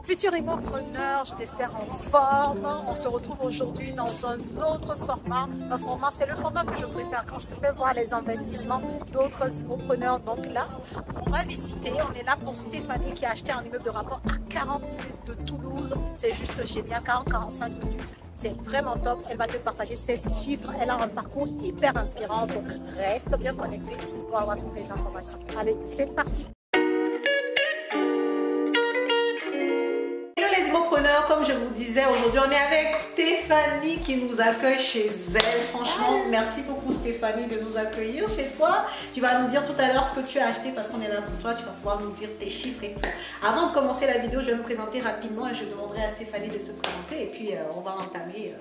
Futur immopreneur, je t'espère en forme. On se retrouve aujourd'hui dans un autre format. Un format, c'est le format que je préfère quand je te fais voir les investissements d'autres immopreneurs. Donc là, on va visiter. On est là pour Stéphanie qui a acheté un immeuble de rapport à 40 minutes de Toulouse. C'est juste génial, 40-45 minutes. C'est vraiment top. Elle va te partager ses chiffres. Elle a un parcours hyper inspirant. Donc reste bien connecté pour avoir toutes les informations. Allez, c'est parti. Comme je vous disais, aujourd'hui on est avec Stéphanie qui nous accueille chez elle. Franchement, merci beaucoup Stéphanie de nous accueillir chez toi. Tu vas nous dire tout à l'heure ce que tu as acheté parce qu'on est là pour toi. Tu vas pouvoir nous dire tes chiffres et tout. Avant de commencer la vidéo, je vais me présenter rapidement et je demanderai à Stéphanie de se présenter. Et puis on va entamer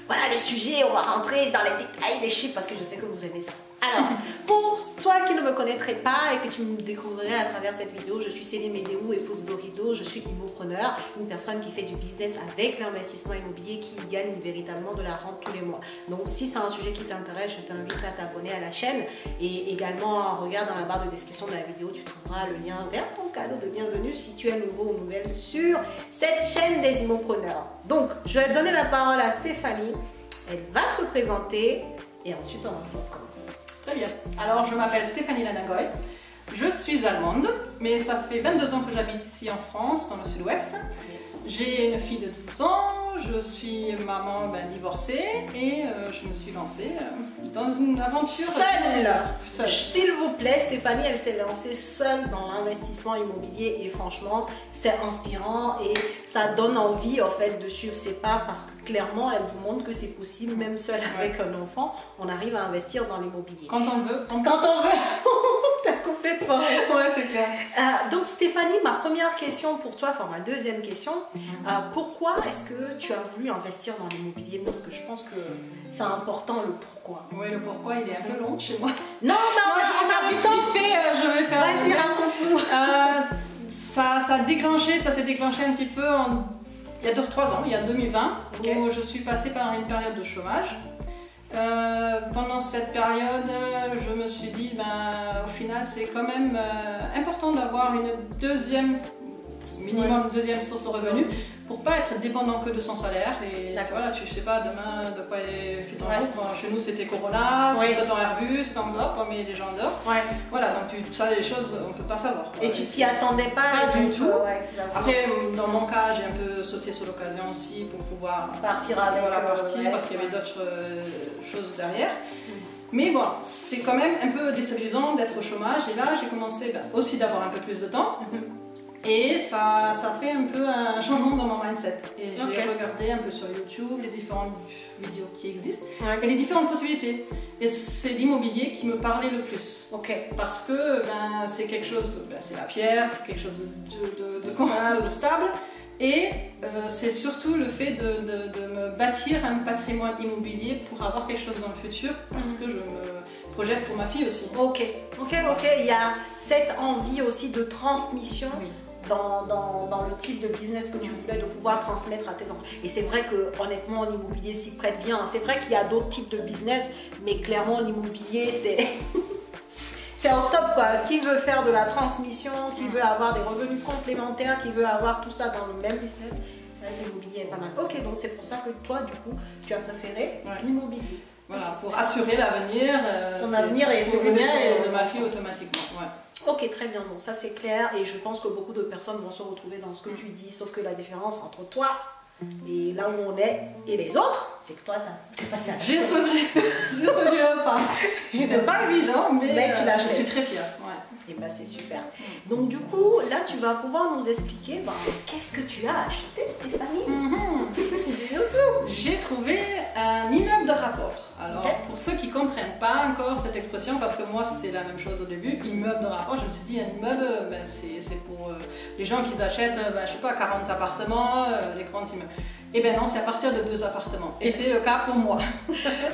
voilà, le sujet. On va rentrer dans les détails des chiffres parce que je sais que vous aimez ça. Alors, pour toi qui ne me connaîtrais pas et que tu me découvrirais à travers cette vidéo, je suis Céline Médéou, épouse d'Orido, je suis immopreneur, une personne qui fait du business avec l'investissement immobilier, qui gagne véritablement de l'argent tous les mois. Donc si c'est un sujet qui t'intéresse, je t'invite à t'abonner à la chaîne et également regarde dans la barre de description de la vidéo, tu trouveras le lien vers ton cadeau de bienvenue si tu es nouveau ou nouvelle sur cette chaîne des immopreneurs. Donc, je vais donner la parole à Stéphanie, elle va se présenter et ensuite on va commencer. Très bien. Alors, je m'appelle Stéphanie Lanagoy. Je suis allemande, mais ça fait 22 ans que j'habite ici en France, dans le sud-ouest. J'ai une fille de 12 ans, je suis maman divorcée et je me suis lancée dans une aventure... Seule. S'il vous plaît, Stéphanie, elle s'est lancée seule dans l'investissement immobilier et franchement, c'est inspirant et ça donne envie en fait de suivre ses pas parce que clairement, elle vous montre que c'est possible, même seule avec un enfant, on arrive à investir dans l'immobilier. Quand on veut. Quand on veut. T'as complètement raison. Ouais, c'est clair. Donc Stéphanie, ma première question pour toi, enfin ma deuxième question, pourquoi est-ce que tu as voulu investir dans l'immobilier? Parce que je pense que c'est important le pourquoi. Oui, le pourquoi, il est un peu long chez moi. Non, en même temps. Je vais faire... Vas-y, raconte-nous. Ça s'est déclenché un petit peu il y a 3 ans, il y a 2020, où je suis passée par une période de chômage. Pendant cette période, je me suis dit, au final, c'est quand même important d'avoir une deuxième source de revenus pour pas être dépendant que de son salaire. Et voilà, tu sais pas demain de quoi est fait ton jour. Chez nous, c'était Corona, c'était ton Airbus, t'enveloppe, on met les gens dehors. Voilà, donc ça, les choses, on peut pas savoir. Et tu t'y attendais pas du tout. Après, dans mon cas, j'ai un peu sauté sur l'occasion aussi pour pouvoir partir avec. Parce qu'il y avait d'autres choses derrière. Mais bon, c'est quand même un peu déstabilisant d'être au chômage. Et là, j'ai commencé aussi d'avoir un peu plus de temps. Et ça fait un peu un changement dans mon mindset. Et j'ai regardé un peu sur YouTube les différentes vidéos qui existent et les différentes possibilités. Et c'est l'immobilier qui me parlait le plus. Parce que c'est quelque chose, c'est la pierre, c'est quelque chose de stable. Et c'est surtout le fait de me bâtir un patrimoine immobilier pour avoir quelque chose dans le futur, parce que je me projette pour ma fille aussi. Il y a cette envie aussi de transmission dans le type de business que tu voulais, de pouvoir transmettre à tes enfants. Et c'est vrai que honnêtement, l'immobilier s'y prête bien. C'est vrai qu'il y a d'autres types de business, mais clairement l'immobilier c'est... C'est au top quoi, qui veut faire de la transmission, qui veut avoir des revenus complémentaires, qui veut avoir tout ça dans le même business. C'est vrai que l'immobilier est pas mal. Donc c'est pour ça que toi du coup, tu as préféré l'immobilier. Voilà, pour assurer l'avenir. Ton avenir et celui de ma fille automatiquement. Ok, très bien, donc ça c'est clair et je pense que beaucoup de personnes vont se retrouver dans ce que tu dis, sauf que la différence entre toi et là où on est et les autres, c'est que toi t'as passé à J'ai sauté le pas. C'était pas évident, mais je suis très fière. Et c'est super. Donc du coup, là tu vas pouvoir nous expliquer qu'est-ce que tu as acheté Stéphanie. Dis-nous tout. J'ai trouvé un immeuble de rapport. Alors pour ceux qui ne comprennent pas encore cette expression, parce que moi c'était la même chose au début, immeuble de rapport, je me suis dit un immeuble c'est pour les gens qui achètent, je sais pas, 40 appartements, les grands immeubles. Eh bien non, c'est à partir de 2 appartements. Et c'est le cas pour moi.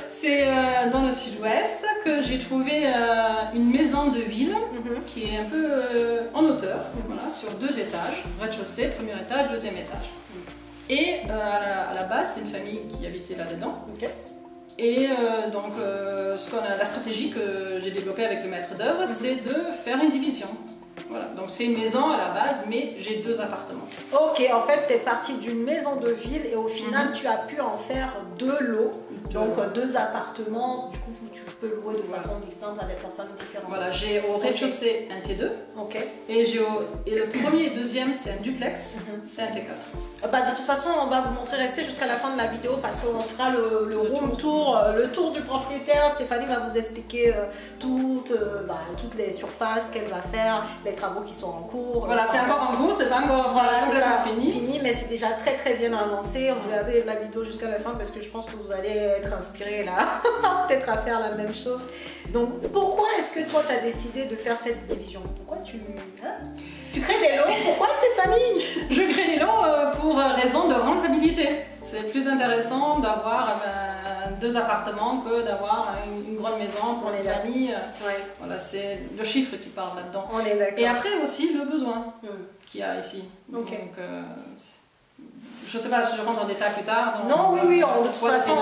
C'est dans le sud-ouest que j'ai trouvé une maison de ville qui est un peu en hauteur, voilà, sur 2 étages, rez-de-chaussée, premier étage, deuxième étage. Et à la base, c'est une famille qui habitait là-dedans. Et donc, la stratégie que j'ai développée avec le maître d'œuvre, c'est de faire une division. Voilà, donc c'est une maison à la base, mais j'ai 2 appartements. Ok, en fait, tu es parti d'une maison de ville et au final, tu as pu en faire 2 lots. Donc 2 appartements, du coup, tu peux louer de façon distincte à des personnes différentes. Voilà, j'ai au rez-de-chaussée un T2. Ok. Et le premier et deuxième, c'est un duplex, c'est un T4. Bah, de toute façon, on va vous montrer, rester jusqu'à la fin de la vidéo parce qu'on fera le tour du propriétaire. Stéphanie va vous expliquer toutes les surfaces qu'elle va faire, les travaux qui sont en cours. Voilà, c'est encore en cours, c'est pas encore complètement fini. Mais c'est déjà très bien avancé. Regardez la vidéo jusqu'à la fin parce que je pense que vous allez être inspiré là, peut-être à faire la même chose. Donc, pourquoi est-ce que toi, tu as décidé de faire cette division? Pourquoi tu crées des lots? Pourquoi, Stéphanie? Je crée des lots pour raison de rentabilité. C'est plus intéressant d'avoir 2 appartements que d'avoir une grande maison pour les familles. Voilà, c'est le chiffre qui parle là-dedans. On est d'accord. Et après aussi le besoin qu'il y a ici. Okay. Donc, je ne sais pas si je rentre en détail plus tard. Non, oui, de toute façon,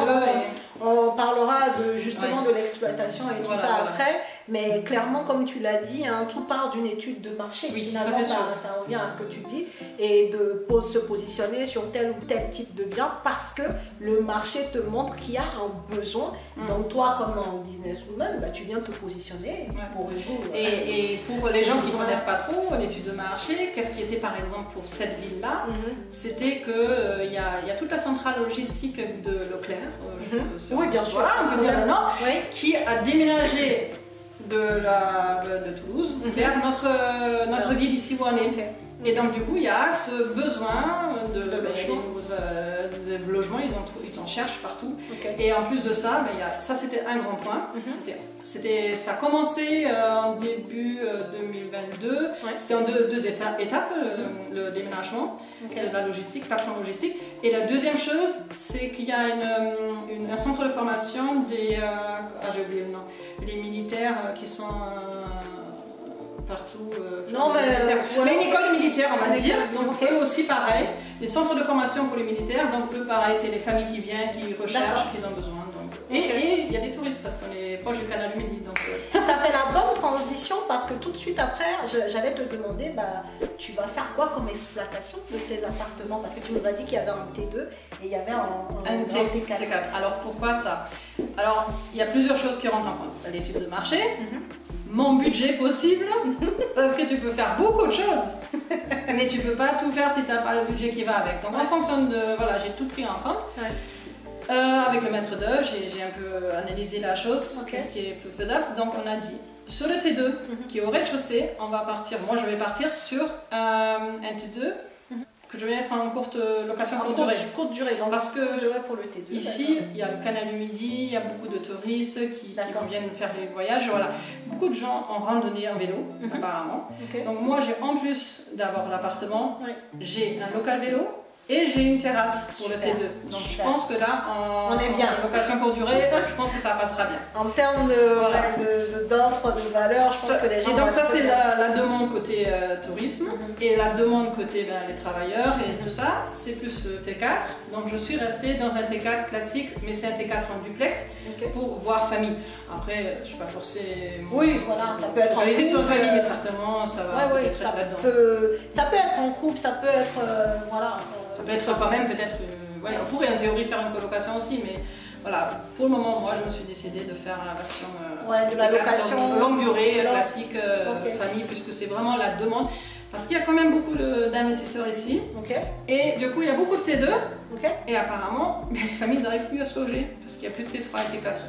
on parlera justement de l'exploitation et tout ça après. Mais clairement, comme tu l'as dit, tout part d'une étude de marché. Oui, finalement, ça revient à ce que tu dis. Et de se positionner sur tel ou tel type de bien parce que le marché te montre qu'il y a un besoin. Donc toi, comme un businesswoman, tu viens te positionner pour résoudre. Et pour les gens qui ne connaissent pas trop l'étude de marché, qu'est-ce qui était par exemple pour cette ville-là? C'était qu'il y a toute la centrale logistique de Leclerc. Oui, bien sûr. On peut dire maintenant, qui a déménagé de Toulouse vers notre ville ici où on est. Et donc du coup il y a ce besoin de logements, ils en cherchent partout. Et en plus de ça, ça c'était un grand point. Ça a commencé en début 2022. C'était en deux étapes, le déménagement de la logistique, plateforme logistique. Et la deuxième chose, c'est qu'il y a un centre de formation des j'ai oublié le nom, les militaires qui sont partout. Mais une école militaire, on va dire. Donc eux aussi pareil, des centres de formation pour les militaires. Donc eux pareil, c'est les familles qui viennent, qui recherchent, qui ont besoin. Donc. Et il y a des touristes parce qu'on est proche du canal du Midi. Donc, ça fait la bonne transition parce que tout de suite après, j'allais te demander, tu vas faire quoi comme exploitation de tes appartements? Parce que tu nous as dit qu'il y avait un T2 et il y avait un T4. Alors pourquoi ça? Alors il y a plusieurs choses qui rentrent en compte. Tu as l'étude de marché. Mon budget possible, parce que tu peux faire beaucoup de choses, mais tu peux pas tout faire si tu n'as pas le budget qui va avec. Donc en fonction de, j'ai tout pris en compte. Avec le maître d'œuvre, j'ai un peu analysé la chose, ce qui est plus faisable. Donc on a dit, sur le T2, qui est au rez-de-chaussée, on va partir, moi je vais partir sur un T2 que je vais mettre en courte location courte durée. Donc parce que pour le T2, ici, il y a le canal du Midi, il y a beaucoup de touristes qui viennent faire les voyages. Voilà. Beaucoup de gens en randonnée en vélo, apparemment. Donc moi, j'ai en plus d'avoir l'appartement, j'ai un local vélo et j'ai une terrasse pour le T2. Donc je pense que là, on est bien. En location courte durée, je pense que ça passera bien. En termes d'offres, de valeur, je pense que les gens... Et donc ça, c'est la demande côté tourisme. Et la demande côté les travailleurs et tout ça, c'est plus T4. Donc je suis restée dans un T4 classique, mais c'est un T4 en duplex pour voir famille. Après, je ne suis pas forcée... Oui, voilà, ça peut être en couple. Sur famille, mais certainement, ça va ça peut être en couple, ça peut être... ça peut être quand même peut-être... on pourrait en théorie faire une colocation aussi, mais voilà, pour le moment, moi, je me suis décidée de faire la version de la location longue durée, classique, famille, puisque c'est vraiment la demande. Parce qu'il y a quand même beaucoup d'investisseurs ici. Et du coup, il y a beaucoup de T2. Et apparemment, les familles n'arrivent plus à se loger parce qu'il n'y a plus de T3 et T4.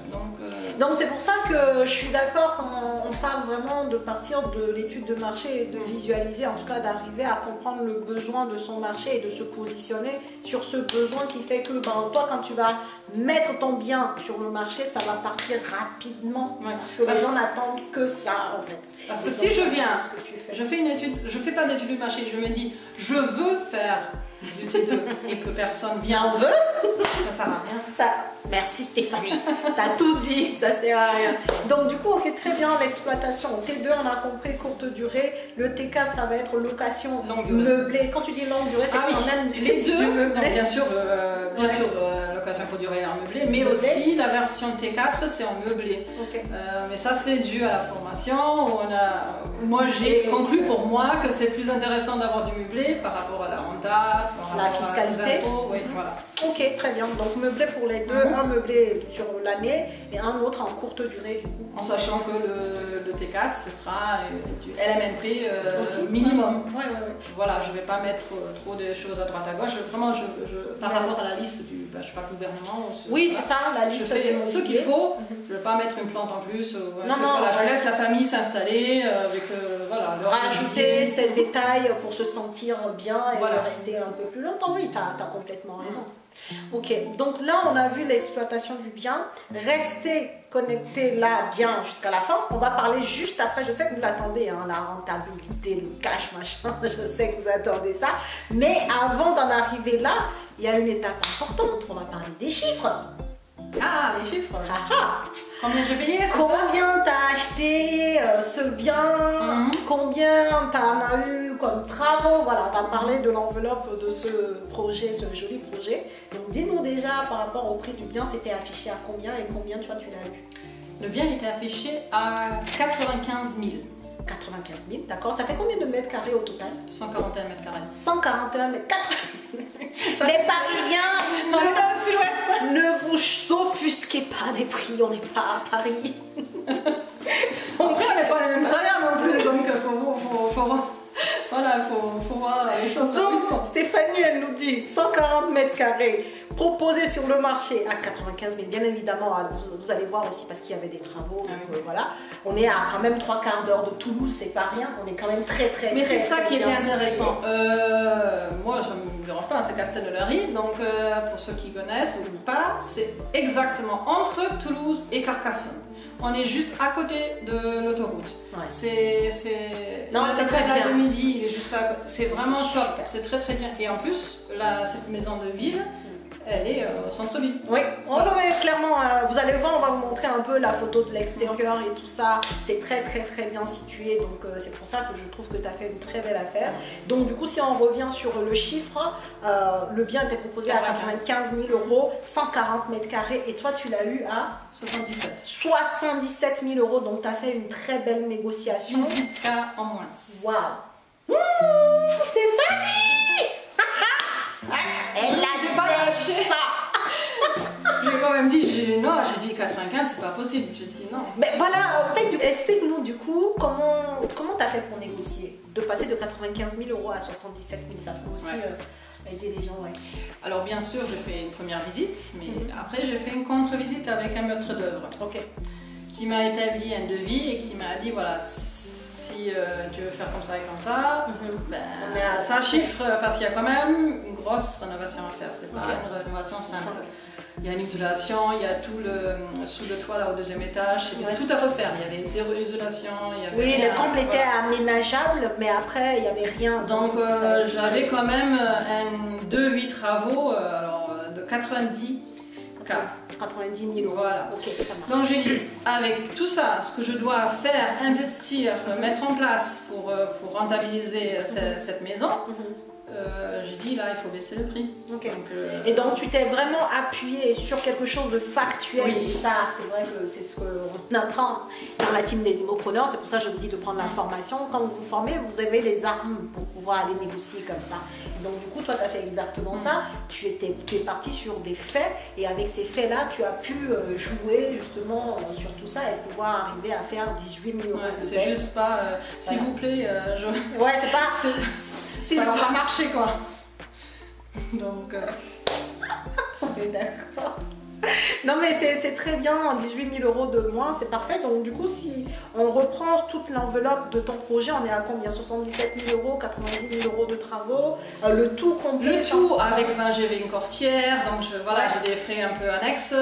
Donc c'est pour ça que je suis d'accord quand on parle vraiment de partir de l'étude de marché et de visualiser, en tout cas d'arriver à comprendre le besoin de son marché et de se positionner sur ce besoin qui fait que toi, quand tu vas mettre ton bien sur le marché, ça va partir rapidement. Parce que les gens n'attendent que ça en fait. Parce que si je viens, je fais une étude, je fais pas d'étude de marché, je me dis je veux faire du T2 et que personne vient en veut, ça sert à rien. ça... Merci Stéphanie, t'as tout dit, ça sert à rien. Donc du coup, ok, très bien, l'exploitation. T2, on a compris, courte durée. Le T4, ça va être location meublée. Quand tu dis longue durée, c'est quand même les deux. Donc, bien sûr, location courte durée en meublé, mais aussi la version T4, c'est en meublé. Okay. Mais ça, c'est dû à la formation. Où moi, j'ai conclu pour moi que c'est plus intéressant d'avoir du meublé par rapport à la renta, la fiscalité. Oui, voilà. Ok, très bien. Donc meublé pour les deux, un meublé sur l'année et un autre en courte durée du coup. En sachant que le T4, ce sera du LMNP minimum. Ouais. Voilà, je ne vais pas mettre trop de choses à droite à gauche. Vraiment, par rapport à la liste du gouvernement. Oui, c'est ça, la liste. Je fais ce qu'il faut. Je ne vais pas mettre une plante en plus. Je laisse la famille s'installer avec rajouter ces détails pour se sentir bien et rester un peu plus longtemps. Oui, tu as complètement raison. Ok, donc là on a vu l'exploitation du bien. Restez connectés là bien jusqu'à la fin. On va parler juste après. Je sais que vous l'attendez, hein, la rentabilité, le cash, machin. Je sais que vous attendez ça. Mais avant d'en arriver là, il y a une étape importante. On va parler des chiffres. Ah, les chiffres. Combien j'ai payé? Combien t'as acheté ce bien? Combien t'en as eu comme travaux? Voilà, on va parler de l'enveloppe de ce projet, ce joli projet. Donc dis-nous déjà par rapport au prix du bien, c'était affiché à combien et combien tu l'as eu? Le bien était affiché à 95 000. 95 000, d'accord. Ça fait combien de mètres carrés au total? 141 mètres carrés. 141 mètres carrés. Les Parisiens, ne vous offusquez pas des prix, on n'est pas à Paris. Après, on n'est pas les mêmes salaires non plus, donc faut voir les choses. Donc, Stéphanie, elle nous dit 140 mètres carrés proposés sur le marché à 95 000. Bien évidemment, vous allez voir aussi parce qu'il y avait des travaux. Donc, voilà. On est à quand même 3/4 d'heure de Toulouse, c'est pas rien. On est quand même très. Mais c'est ça qui était intéressant. Moi, ça ne me dérange pas, c'est Castelnaudary. Donc, pour ceux qui connaissent ou pas, c'est exactement entre Toulouse et Carcassonne. On est juste à côté de l'autoroute. Ouais. C'est très bien. De midi, il est juste à côté. C'est vraiment top. C'est très bien. Et en plus, cette maison de ville, elle est au centre-ville. Oui, oh non mais clairement, vous allez voir, on va vous montrer un peu la photo de l'extérieur et tout ça. C'est très bien situé, donc c'est pour ça que je trouve que tu as fait une très belle affaire. Donc du coup, si on revient sur le chiffre, le bien était proposé à 95 000 €, 140 mètres carrés, et toi tu l'as eu à 77 000 €, donc tu as fait une très belle négociation. 18K en moins. Waouh! Stéphanie! Elle a pas lâché ça. J'ai quand même dit, non, j'ai dit 95, c'est pas possible. J'ai dit non. Mais voilà, en fait, explique-nous du coup comment tu as fait pour négocier, de passer de 95 000 € à 77 000, ça peut aussi aider les gens. Alors bien sûr, j'ai fait une première visite, mais après j'ai fait une contre-visite avec un maître d'œuvre qui m'a établi un devis et qui m'a dit voilà, si tu veux faire comme ça et comme ça, ça chiffre parce qu'il y a quand même une grosse rénovation à faire, c'est pas une rénovation simple. Il y a une isolation, il y a tout le sous le toit là au deuxième étage, il y avait tout à refaire, il y avait zéro isolation, il y avait oui, le comble était aménageable, mais après il n'y avait rien. Donc j'avais quand même un devis travaux de 90 K. 90 000 €. Voilà. Ok, ça marche. Donc j'ai dit, avec tout ça, ce que je dois faire, investir, mettre en place pour rentabiliser cette maison, j'ai dit là, il faut baisser le prix. Okay. Et donc tu t'es vraiment appuyé sur quelque chose de factuel. Oui. Et ça, c'est vrai que c'est ce qu'on apprend dans la team des immopreneurs. C'est pour ça que je vous dis de prendre la formation. Quand vous vous formez, vous avez les armes pour pouvoir aller négocier comme ça. Et donc du coup, toi, tu as fait exactement ça. Tu es parti sur des faits et avec ces faits-là, tu as pu jouer justement sur tout ça et pouvoir arriver à faire 18 000 €. C'est juste pas, s'il vous plaît, Ouais, c'est pas... Ça va pas marcher quoi. Donc. On est d'accord. Non mais c'est très bien, 18 000 € de moins, c'est parfait. Donc du coup, si on reprend toute l'enveloppe de ton projet, on est à combien? 77 000 €, 90 000 € de travaux, le tout complet. Le tout avec, j'avais une courtière, donc voilà, j'ai des frais un peu annexes.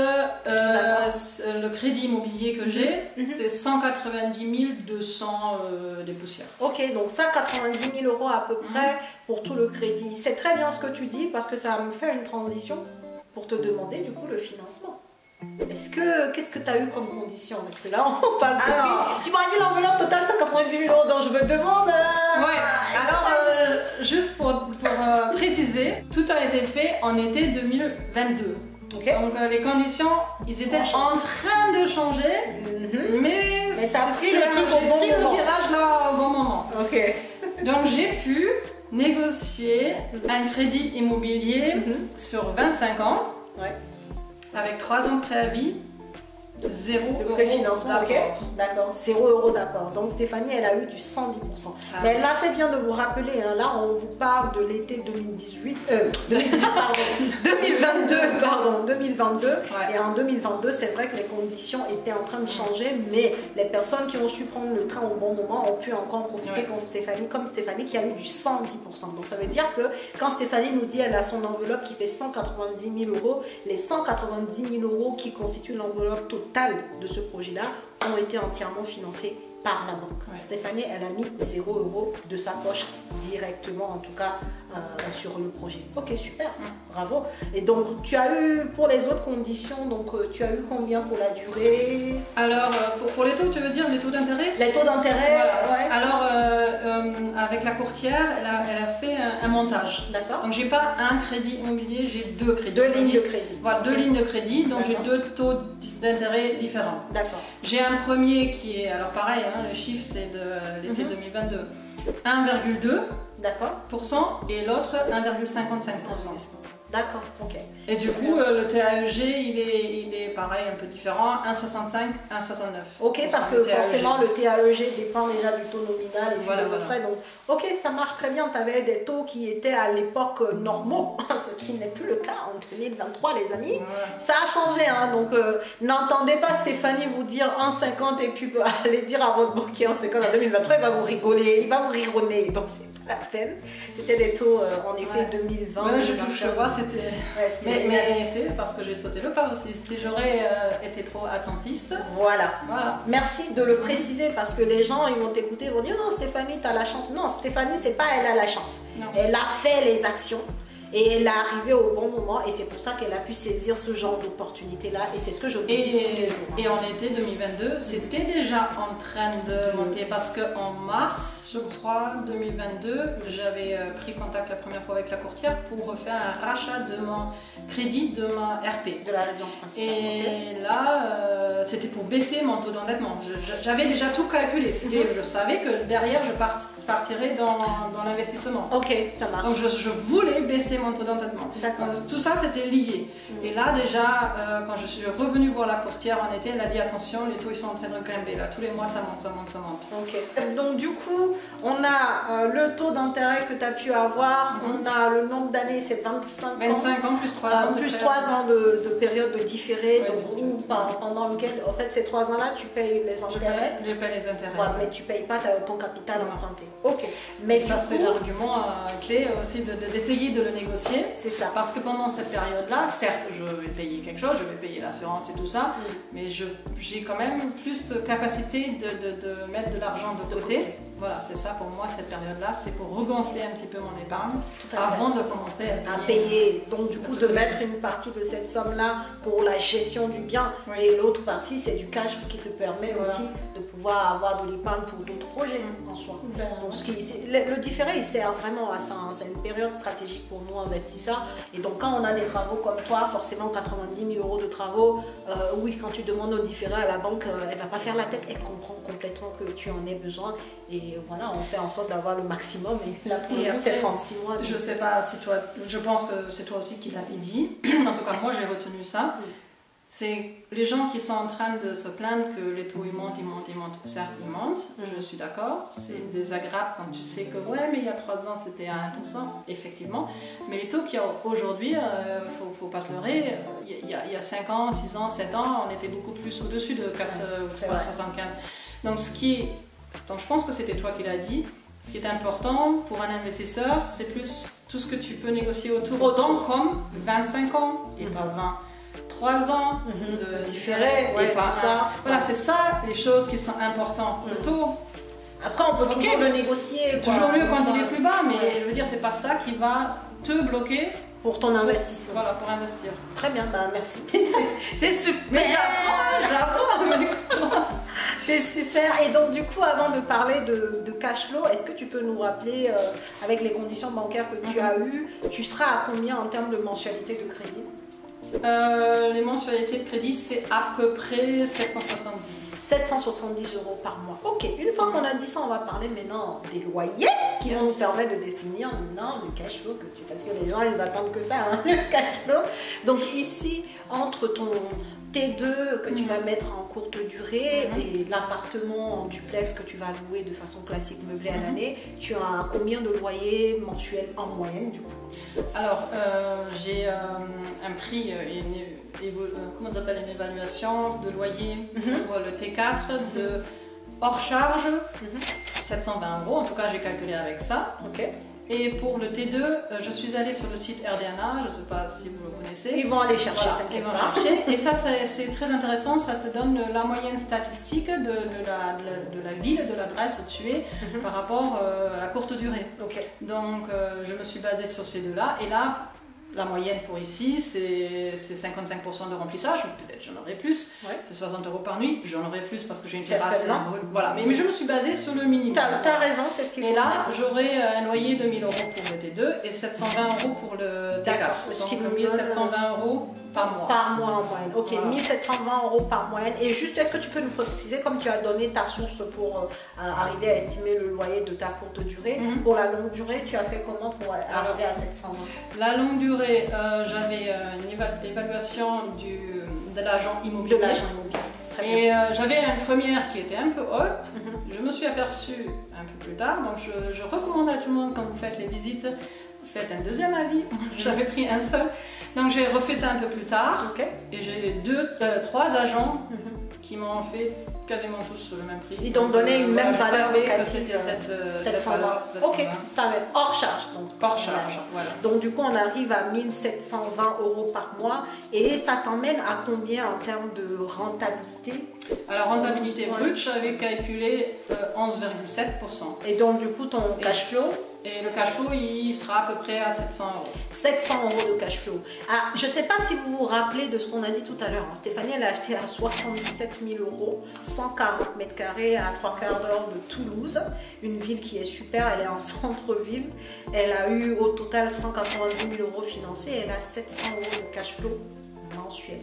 Le crédit immobilier que j'ai, c'est 190 200 des poussières. Ok, donc ça, 90 000 € à peu près pour tout le crédit. C'est très bien ce que tu dis parce que ça me fait une transition pour te demander du coup le financement. Qu'est-ce que tu as eu comme condition? Parce que là, on parle de prix. Tu m'as dit l'enveloppe totale 190 000 €, donc je me demande... Ouais, alors juste pour préciser, tout a été fait en été 2022. Okay. Donc les conditions, ils étaient en train de changer, mais tu as pris le truc au bon moment. Le virage là au bon moment. Ok. Donc j'ai pu négocier un crédit immobilier sur 25 ans. Ouais. Avec 3 ans de préavis, 0 € de préfinancement, ok. D'accord, 0 € d'apport. Donc Stéphanie, elle a eu du 110%. Mais elle m'a fait bien de vous rappeler, hein, là on vous parle de l'été 2022. Ouais. Et en 2022, c'est vrai que les conditions étaient en train de changer, mais les personnes qui ont su prendre le train au bon moment ont pu encore profiter comme Stéphanie qui a eu du 110%. Donc ça veut dire que quand Stéphanie nous dit qu'elle a son enveloppe qui fait 190 000 €, les 190 000 € qui constituent l'enveloppe totale de ce projet-là ont été entièrement financés par la banque. Ouais. Stéphanie, elle a mis 0 € de sa poche directement, en tout cas, sur le projet. Ok, super, bravo. Et donc, tu as eu, pour les autres conditions, donc tu as eu combien pour la durée? Alors, pour les taux, tu veux dire les taux d'intérêt? Les taux d'intérêt, voilà. Ouais. Alors, avec la courtière, elle a fait un montage. D'accord. Donc, j'ai pas un crédit immobilier, j'ai deux crédits. Deux lignes de crédit. Voilà, deux lignes de crédit, donc j'ai deux taux d'intérêt différents. D'accord. J'ai un premier qui est, alors pareil, hein, le chiffre c'est de l'été 2022, 1,2%. D'accord. Et l'autre 1,55%. D'accord, ok. Et du coup, le TAEG, il est pareil, un peu différent, 1,65, 1,69. Ok, parce que forcément, le TAEG dépend déjà du taux nominal et voilà, des autres frais. Donc, ok, ça marche très bien. Tu avais des taux qui étaient à l'époque normaux, ce qui n'est plus le cas en 2023, les amis. Voilà. Ça a changé, hein. Donc, n'entendez pas Stéphanie vous dire 1,50 et puis allez dire à votre banquier 1,50 en 2023, il va vous rigoler, il va vous rironner. Donc, c'est pas la peine. C'était des taux, en effet, 2020. Ouais, je touche le bois, c'était... Mais c'est parce que j'ai sauté le pas aussi. Si j'aurais été trop attentiste. Voilà. Merci de le préciser parce que les gens, ils vont t'écouter, ils vont dire non, Stéphanie, tu as la chance. Non, Stéphanie, c'est pas elle a la chance. Non. Elle a fait les actions. Et elle est arrivée au bon moment et c'est pour ça qu'elle a pu saisir ce genre d'opportunité-là et c'est ce que je vous dis tous les jours. Et en été 2022, c'était déjà en train de monter parce qu'en mars, je crois, 2022, j'avais pris contact la première fois avec la courtière pour refaire un rachat de mon crédit de ma RP. De la résidence principale. Et là, c'était pour baisser mon taux d'endettement. J'avais déjà tout calculé. Je savais que derrière, je partirais dans l'investissement. Ok, ça marche. Donc je voulais baisser mon taux d'endettement. Tout ça, c'était lié. Et là, déjà, quand je suis revenue voir la courtière en été, elle a dit attention, les taux ils sont en train de grimper. Là, tous les mois, ça monte, ça monte, ça monte. Ok. Donc du coup, on a le taux d'intérêt que tu as pu avoir, on a le nombre d'années, c'est 25 ans. 25 ans plus 3 ans. Plus 3 ans de période de différé, donc, pendant lequel, en fait, ces 3 ans-là, tu payes les intérêts. Je paye les intérêts. Ouais, mais tu ne payes pas ton capital emprunté. Ok. Mais ça, c'est l'argument clé aussi d'essayer de le négocier. C'est ça. Parce que pendant cette période-là, certes, je vais payer quelque chose, je vais payer l'assurance et tout ça, mais j'ai quand même plus de capacité de mettre de l'argent de côté. Voilà, c'est ça pour moi, cette période-là, c'est pour regonfler un petit peu mon épargne avant de commencer à payer. Donc du coup, de mettre une partie de cette somme-là pour la gestion du bien et l'autre partie, c'est du cash qui te permet aussi de pouvoir avoir de l'épargne pour d'autres projets en soi. Donc, le différé, il sert vraiment à ça. Hein. C'est une période stratégique pour nous investisseurs. Et donc, quand on a des travaux comme toi, forcément 90 000 € de travaux, oui, quand tu demandes au différé à la banque, elle ne va pas faire la tête, elle comprend complètement que tu en aies besoin. Et voilà, on fait en sorte d'avoir le maximum. Et là, pour nous, c'est 36 mois. Je ne sais pas si toi, je pense que c'est toi aussi qui l'avais dit. En tout cas, moi, j'ai retenu ça. c'est les gens qui sont en train de se plaindre que les taux ils montent. Certes, ils montent, je suis d'accord. C'est désagréable quand tu sais que ouais, mais il y a 3 ans c'était à 1%, effectivement. Mais les taux qu'il y a aujourd'hui, faut pas se leurrer, il y a 5 ans, 6 ans, 7 ans, on était beaucoup plus au-dessus de 4,75. Donc, donc je pense que c'était toi qui l'as dit. Ce qui est important pour un investisseur, c'est plus tout ce que tu peux négocier autour, autant comme 25 ans et pas 20. 3 ans de différé, ouais, et pas tout ça. Voilà, c'est ça les choses qui sont importantes. Le taux. Après, on peut toujours le négocier. C'est toujours mieux quand il est plus bas, mais je veux dire, c'est pas ça qui va te bloquer pour ton investissement. Voilà, pour investir. Très bien, bah merci. C'est super. Mais j'apprends. C'est super. Et donc, du coup, avant de parler de cash flow, est-ce que tu peux nous rappeler, avec les conditions bancaires que tu as eues, tu seras à combien en termes de mensualité de crédit? Les mensualités de crédit, c'est à peu près 770. 770 € par mois. Ok, une fois qu'on a dit ça, on va parler maintenant des loyers qui vont nous permettre de définir maintenant le cash flow, parce que les gens ils attendent que ça, hein, le cash flow. Donc ici, entre ton T2 que tu vas mettre en courte durée et l'appartement en duplex que tu vas louer de façon classique meublé à l'année, tu as combien de loyers mensuels en moyenne du coup? Alors, j'ai un prix, comment ça s'appelle, une évaluation de loyer pour le T4 de hors charge, 720 €. En tout cas, j'ai calculé avec ça. Ok. Et pour le T2, je suis allée sur le site RDNA, je ne sais pas si vous le connaissez. Ils vont aller chercher, voilà, ils vont chercher. Et ça, c'est très intéressant, ça te donne la moyenne statistique de la ville, de l'adresse où tu es, par rapport à la courte durée. Okay. Donc, je me suis basée sur ces deux-là. Et là, la moyenne pour ici, c'est 55% de remplissage, peut-être j'en aurai plus, c'est 60 € par nuit, j'en aurai plus parce que j'ai une terrasse. Voilà, mais je me suis basée sur le minimum. Tu as raison, c'est ce qu'il faut. Et là, j'aurai un loyer de 1000 € pour le T2 et 720 € pour le T4. Donc 1720 € par mois. Par mois en moyenne. Ok, voilà. 1720 € par moyenne. Et juste, est-ce que tu peux nous préciser, comme tu as donné ta source pour arriver à estimer le loyer de ta courte durée, pour la longue durée, tu as fait comment pour arriver à 720? La longue durée, j'avais une évaluation de l'agent immobilier. Et j'avais une première qui était un peu haute. Je me suis aperçue un peu plus tard, donc je recommande à tout le monde quand vous faites les visites, faites un deuxième avis. J'avais pris un seul. Donc j'ai refait ça un peu plus tard. Et j'ai 3 agents qui m'ont fait quasiment tous le même prix. Ils t'ont donné une même valeur locative. C'était cette 720. Ok, ça va être hors charge. Donc. Hors charge, voilà. Donc du coup, on arrive à 1720 € par mois. Et ça t'emmène à combien en termes de rentabilité? Alors, rentabilité brute, j'avais calculé 11,7%. Et donc du coup, ton cash flow? Et le cash flow, il sera à peu près à 700 €. 700 € de cash flow. Ah, je ne sais pas si vous vous rappelez de ce qu'on a dit tout à l'heure. Stéphanie, elle a acheté à 77 000 €, 140 mètres carrés à 3/4 d'heure de Toulouse. Une ville qui est super, elle est en centre-ville. Elle a eu au total 190 000 € financés. Elle a 700 € de cash flow mensuel.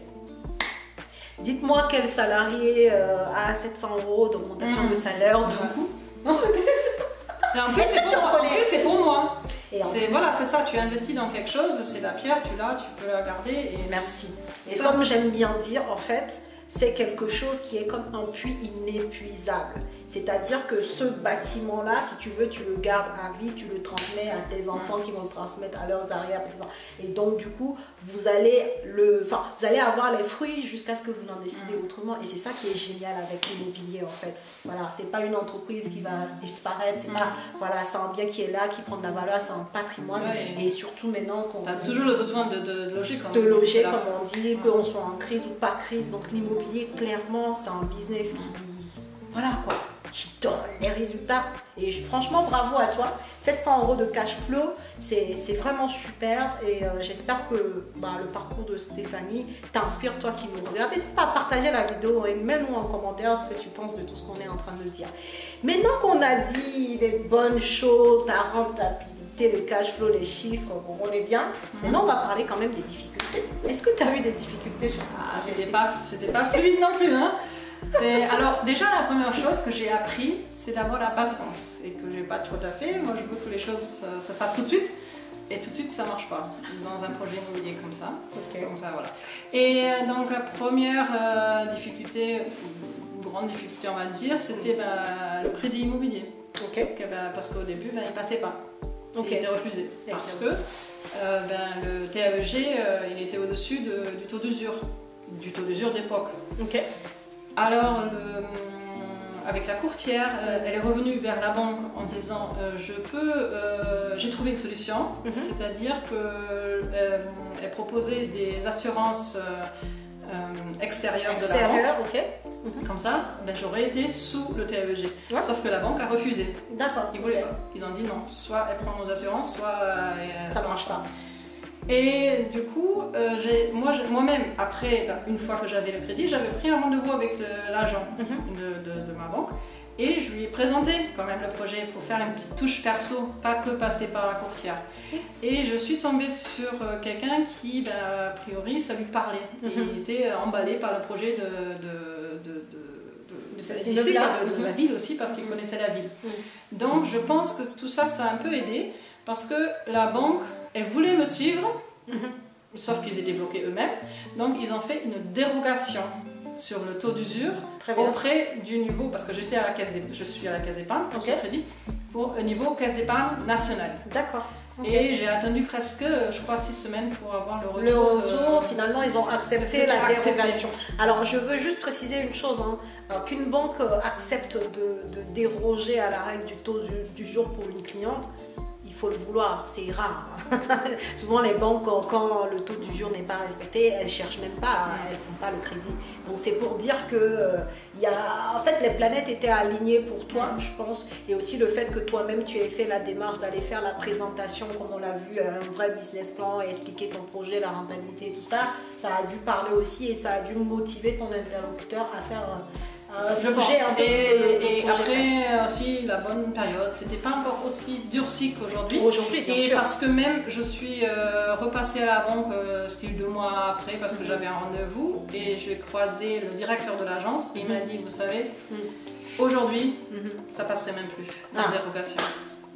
Dites-moi quel salarié a 700 € d'augmentation de salaire. En plus, c'est pour moi. Voilà, c'est ça, tu investis dans quelque chose, c'est la pierre, tu l'as, tu peux la garder. Et merci. Et comme j'aime bien dire, en fait, c'est quelque chose qui est comme un puits inépuisable. C'est-à-dire que ce bâtiment-là, si tu veux, tu le gardes à vie, tu le transmets à tes enfants qui vont le transmettre à leurs arrière-petits-enfants. Et donc, du coup, vous allez avoir les fruits jusqu'à ce que vous n'en décidez autrement. Et c'est ça qui est génial avec l'immobilier, en fait. Voilà, c'est pas une entreprise qui va disparaître, c'est pas, voilà, c'est un bien qui est là, qui prend de la valeur, c'est un patrimoine. Et surtout maintenant qu'on a toujours le besoin de loger, comme on dit, qu'on soit en crise ou pas crise. Donc, l'immobilier, clairement, c'est un business qui, voilà quoi, qui donne les résultats. Et franchement, bravo à toi. 700 € de cash flow, c'est vraiment super. Et j'espère que le parcours de Stéphanie t'inspire, toi qui nous regardes. N'hésite pas à partager la vidéo et même nous en commentaire ce que tu penses de tout ce qu'on est en train de dire. Maintenant qu'on a dit les bonnes choses, la rentabilité, le cash flow, les chiffres, on est bien. Maintenant, on va parler quand même des difficultés. Est-ce que tu as eu des difficultés sur c'était pas fluide non plus, hein. Alors déjà, la première chose que j'ai appris, c'est d'avoir la patience et que j'ai pas tout à fait. Moi, je veux que les choses se fassent tout de suite. et tout de suite ça marche pas dans un projet immobilier comme ça. Ok. Comme ça voilà. Et donc la première difficulté, grande difficulté on va dire, c'était le crédit immobilier. Ok. Parce qu'au début il passait pas. Ok. Il était refusé. Parce que le TAEG il était au-dessus du taux d'usure. Du taux d'usure d'époque. Ok. Alors, avec la courtière, elle est revenue vers la banque en disant j'ai trouvé une solution, c'est-à-dire qu'elle proposait des assurances extérieures de la banque. Ok. Comme ça, j'aurais été sous le TAEG. Ouais. Sauf que la banque a refusé. D'accord. Ils voulaient pas. Ils ont dit non, soit elle prend nos assurances, soit ça marche pas. Et du coup, moi-même, après, une fois que j'avais le crédit, j'avais pris un rendez-vous avec l'agent de ma banque et je lui ai présenté quand même le projet pour faire une petite touche perso, pas que passer par la courtière. Et je suis tombée sur quelqu'un qui, a priori, ça lui parlait. Et il était emballé par le projet de la ville aussi, parce qu'il connaissait la ville. Donc je pense que tout ça, ça a un peu aidé, parce que la banque, elle voulait me suivre, sauf qu'ils étaient bloqués eux-mêmes. Donc ils ont fait une dérogation sur le taux d'usure auprès du niveau, parce que je suis à la caisse d'épargne pour ce crédit, au niveau caisse d'épargne nationale. D'accord. Et j'ai attendu presque, je crois, 6 semaines pour avoir le retour. Le retour, finalement, ils ont accepté la dérogation. Alors, je veux juste préciser une chose, qu'une banque accepte de déroger à la règle du taux d'usure pour une cliente, il faut le vouloir, c'est rare. Souvent les banques, quand le taux d'usure n'est pas respecté, elles cherchent même pas, elles font pas le crédit. Donc c'est pour dire que en fait les planètes étaient alignées pour toi, je pense, et aussi le fait que toi-même tu aies fait la démarche d'aller faire la présentation, comme on l'a vu, un vrai business plan et expliquer ton projet, la rentabilité et tout ça, ça a dû parler aussi et ça a dû motiver ton interlocuteur à faire je pense. Et après aussi la bonne période, c'était pas encore aussi durci qu'aujourd'hui. Aujourd'hui, bien sûr. Parce que même je suis repassée à la banque style 2 mois après parce que j'avais un rendez-vous et j'ai croisé le directeur de l'agence et il m'a dit, vous savez, aujourd'hui ça passerait même plus la dérogation.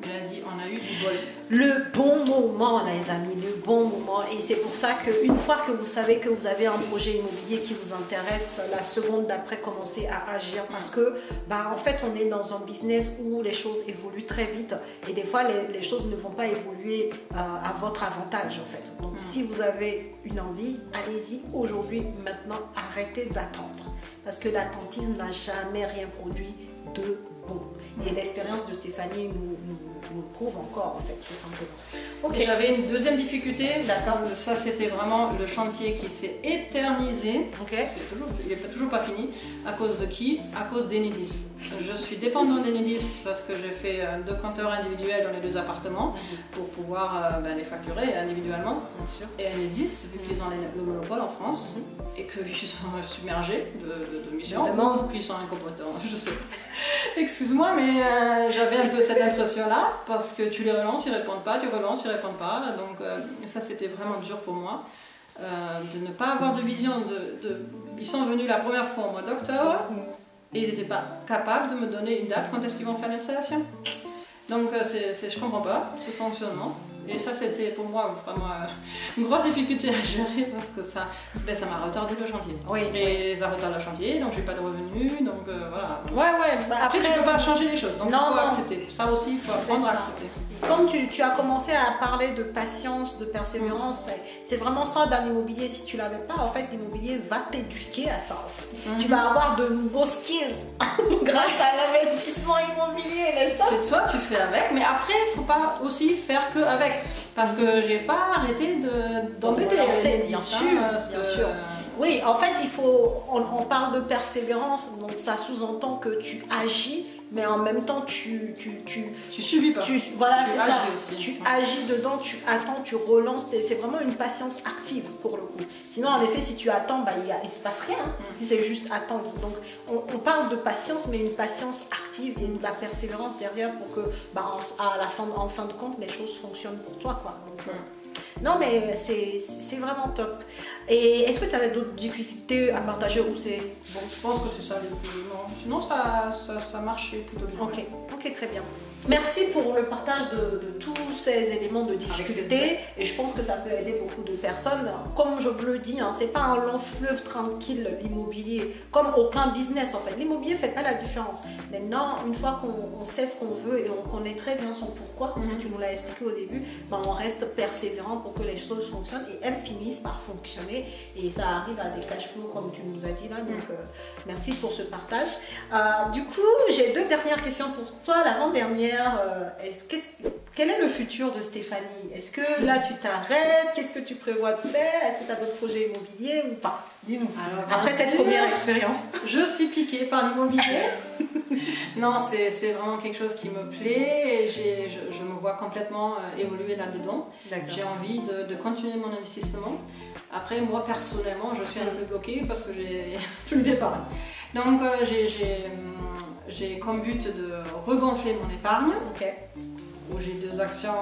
Il a dit, on a eu du bol. Le bon moment, les amis, le bon moment. Et c'est pour ça qu'une fois que vous savez que vous avez un projet immobilier qui vous intéresse, la seconde d'après, commencez à agir. Parce que, en fait, on est dans un business où les choses évoluent très vite. Et des fois, les choses ne vont pas évoluer à votre avantage, en fait. Donc, si vous avez une envie, allez-y aujourd'hui, maintenant, arrêtez d'attendre. Parce que l'attentisme n'a jamais rien produit de bon. Et l'expérience de Stéphanie nous prouve encore, en fait, tout simplement. J'avais une deuxième difficulté. D'accord. Ça, c'était vraiment le chantier qui s'est éternisé. Il n'est toujours pas fini. À cause de qui? À cause d'Enedis. Je suis dépendante d'Enedis parce que j'ai fait 2 compteurs individuels dans les 2 appartements pour pouvoir les facturer individuellement. Bien sûr. Et Enedis, vu qu'ils ont le monopole en France et qu'ils sont submergés de missions, ou qu'ils sont incompétents, je sais. Excuse-moi, mais j'avais un peu cette impression-là parce que tu les relances, ils ne répondent pas, tu relances, ils ne répondent pas. Donc ça, c'était vraiment dur pour moi de ne pas avoir de vision. Ils sont venus la première fois au mois d'octobre et ils n'étaient pas capables de me donner une date quand est-ce qu'ils vont faire l'installation. Donc je ne comprends pas ce fonctionnement. Et ça, c'était pour moi vraiment une grosse difficulté à gérer parce que ça m'a retardé le chantier. Et ça retarde le chantier, donc j'ai pas de revenus, donc voilà. Après, tu peux pas changer les choses, donc il faut accepter. Ça aussi, il faut apprendre à accepter. Comme tu as commencé à parler de patience, de persévérance, c'est vraiment ça dans l'immobilier. Si tu ne l'avais pas, en fait, l'immobilier va t'éduquer à ça. En fait. Tu vas avoir de nouveaux skills grâce à l'investissement immobilier. C'est soit tu fais avec, mais après, il ne faut pas aussi faire que avec. Parce que j'ai pas arrêté d'embêter. Bien sûr. Oui, en fait, on parle de persévérance, donc ça sous-entend que tu agis, mais en même temps, tu subis pas. Voilà, c'est ça. Aussi. Tu agis dedans, tu attends, tu relances. C'est vraiment une patience active pour le coup. Sinon, en effet, si tu attends, il ne se passe rien. Si c'est juste attendre. Donc, on parle de patience, mais une patience active et de la persévérance derrière pour que, en fin de compte, les choses fonctionnent pour toi, quoi. Donc, non, mais c'est vraiment top. Et est-ce que tu avais d'autres difficultés à partager ou c'est bon? Je pense que c'est ça les plus. Non, sinon ça marchait plutôt bien. Ok, très bien. Merci pour le partage de tous ces éléments de difficulté et je pense que ça peut aider beaucoup de personnes. Comme je vous le dis, hein, c'est pas un long fleuve tranquille l'immobilier, comme aucun business en fait. L'immobilier ne fait pas la différence. Maintenant, une fois qu'on sait ce qu'on veut et on connaît très bien son pourquoi, parce que tu nous l'as expliqué au début, ben, on reste persévérant pour que les choses fonctionnent et elles finissent par fonctionner et ça arrive à des cash flows comme tu nous as dit là. Donc merci pour ce partage. Du coup, j'ai deux dernières questions pour toi. L'avant-dernière, quel est le futur de Stéphanie? Est-ce que là tu t'arrêtes? Qu'est-ce que tu prévois de faire? Est-ce que tu as d'autres projets immobiliers ou pas? Dis-nous. Après cette première expérience. Je suis piquée par l'immobilier. Non, c'est vraiment quelque chose qui me plaît et je me vois complètement évoluer là-dedans. J'ai envie de continuer mon investissement. Après, moi personnellement, je suis un peu bloquée parce que j'ai plus d'épargne. Donc, j'ai comme but de regonfler mon épargne, où j'ai 2 actions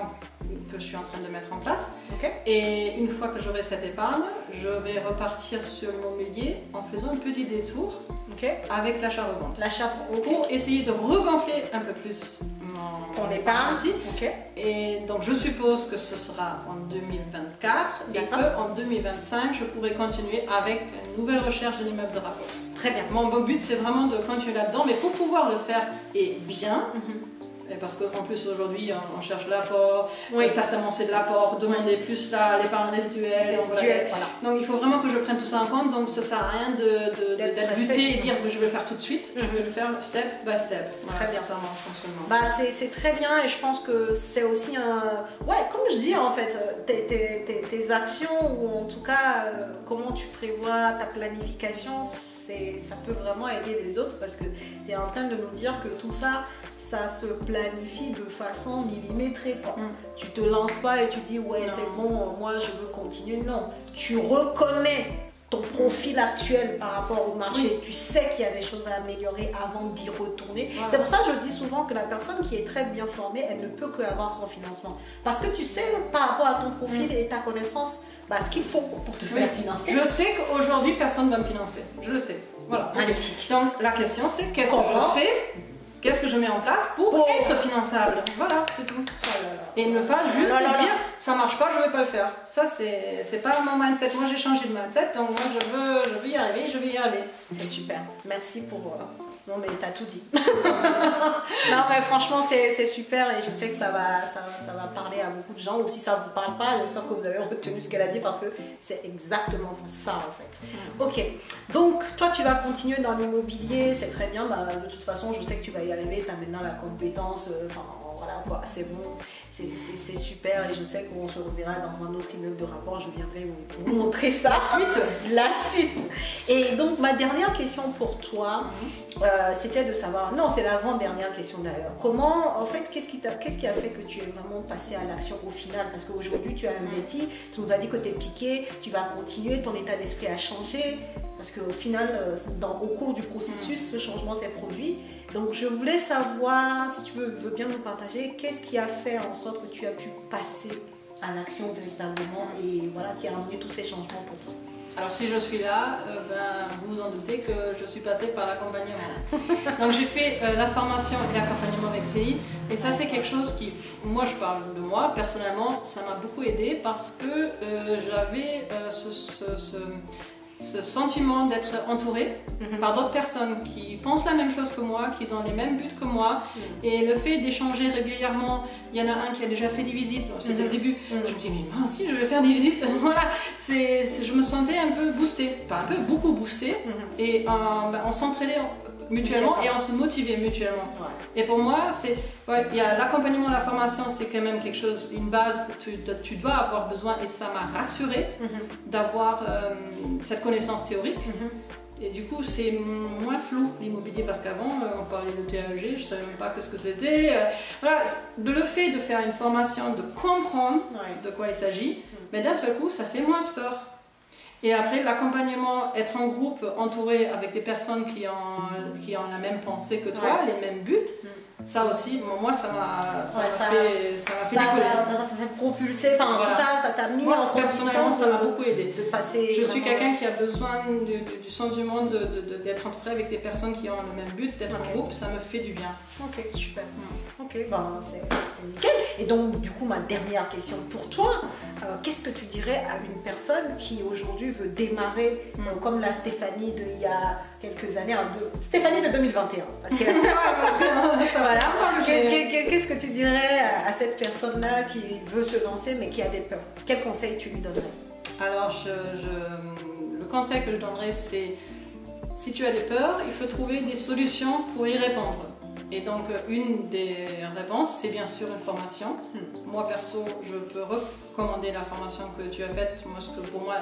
que je suis en train de mettre en place. Et une fois que j'aurai cette épargne, je vais repartir sur l'immobilier en faisant un petit détour avec l'achat-revente. Pour essayer de regonfler un peu plus mon épargne aussi. Et donc je suppose que ce sera en 2024 et qu'en 2025, je pourrai continuer avec une nouvelle recherche de l'immeuble de rapport. Très bien. Mon but, c'est vraiment de continuer là-dedans, mais pour pouvoir le faire et bien, et parce qu'en plus aujourd'hui on cherche l'apport, certainement c'est de l'apport, demander plus l'épargne résiduelle. Donc il faut vraiment que je prenne tout ça en compte, donc ça ne sert à rien d'être buté et dire que je vais le faire tout de suite, je vais le faire step by step. Voilà, c'est ça mon fonctionnement. C'est très bien et je pense que c'est aussi un... Ouais, comme je dis en fait, tes actions ou en tout cas comment tu prévois ta planification, ça peut vraiment aider les autres parce que tu es en train de nous dire que tout ça, ça se planifie de façon millimétrée. Tu te lances pas et tu dis ouais c'est bon, moi je veux continuer. Non, tu reconnais ton profil actuel par rapport au marché. Tu sais qu'il y a des choses à améliorer avant d'y retourner. C'est pour ça que je dis souvent que la personne qui est très bien formée, elle ne peut qu'avoir son financement. Parce que tu sais par rapport à ton profil et ta connaissance, ce qu'il faut pour te faire financer. Je sais qu'aujourd'hui personne ne va me financer. Je le sais. Voilà. Magnifique. Donc la question c'est qu'est-ce que je fais? Qu'est-ce que je mets en place pour être finançable? Voilà, c'est tout. Et ne pas juste dire ça marche pas, je ne vais pas le faire. Ça, c'est pas mon mindset. Moi, j'ai changé de mindset, donc moi, je veux y arriver, je vais y arriver. C'est super. Merci pour... Non, mais t'as tout dit. Non, mais franchement, c'est super et je sais que ça va parler à beaucoup de gens. Ou si ça ne vous parle pas, j'espère que vous avez retenu ce qu'elle a dit parce que c'est exactement ça en fait. Ok, donc toi, tu vas continuer dans l'immobilier, c'est très bien. De toute façon, je sais que tu vas y arriver. Tu as maintenant la compétence. Voilà quoi, c'est bon, c'est super et je sais qu'on se reverra dans un autre immeuble de rapport, je viendrai vous montrer ça. La suite. Et donc ma dernière question pour toi, c'était de savoir, non c'est l'avant-dernière question d'ailleurs, comment, en fait, qu'est-ce qui a fait que tu es vraiment passé à l'action au final? Parce qu'aujourd'hui tu as investi, tu nous as dit que tu es piqué, tu vas continuer, ton état d'esprit a changé, parce qu'au final, au cours du processus, ce changement s'est produit. Donc je voulais savoir, si tu veux bien nous partager, qu'est-ce qui a fait en sorte que tu as pu passer à l'action véritablement et voilà, qui a amené tous ces changements pour toi? Alors si je suis là, vous vous en doutez que je suis passée par l'accompagnement. Donc j'ai fait la formation et l'accompagnement avec CI et ça c'est quelque chose qui, moi je parle de moi, personnellement ça m'a beaucoup aidé parce que j'avais ce sentiment d'être entourée par d'autres personnes qui pensent la même chose que moi, qui ont les mêmes buts que moi. Et le fait d'échanger régulièrement, il y en a un qui a déjà fait des visites, c'était le début, je me dis mais moi aussi je vais faire des visites. Voilà, je me sentais un peu boostée, enfin un peu beaucoup boostée, et on s'entraidait mutuellement et on se motivait mutuellement. Et pour moi, il y a l'accompagnement, la formation, c'est quand même quelque chose, une base, tu dois avoir besoin et ça m'a rassurée d'avoir cette connaissance théorique. Et du coup, c'est moins flou l'immobilier parce qu'avant, on parlait de TAEG, je ne savais même pas ce que c'était. Voilà, le fait de faire une formation, de comprendre de quoi il s'agit, mais d'un seul coup, ça fait moins peur. Et après, l'accompagnement, être en groupe, entouré avec des personnes qui ont la même pensée que toi, les mêmes buts, Ça aussi, moi, ça m'a fait décoller. Ça fait propulser, enfin en tout cas, ça t'a mis en personnellement, ça m'a beaucoup aidé. De passer. Je suis quelqu'un qui a besoin du sens du monde, d'être entouré avec des personnes qui ont le même but, d'être en groupe, ça me fait du bien. Ok, super. Ok, ben, c'est nickel. Et donc, du coup, ma dernière question pour toi, qu'est-ce que tu dirais à une personne qui aujourd'hui veut démarrer comme la Stéphanie d'il y a quelques années, Stéphanie de 2021, parce qu'elle a voilà. Qu'est-ce que tu dirais à cette personne-là qui veut se lancer mais qui a des peurs? Quel conseil tu lui donnerais? Alors, le conseil que je donnerais, c'est si tu as des peurs, il faut trouver des solutions pour y répondre. Et donc, une des réponses, c'est bien sûr une formation. Moi, perso, je peux recommander la formation que tu as faite. Parce que pour moi,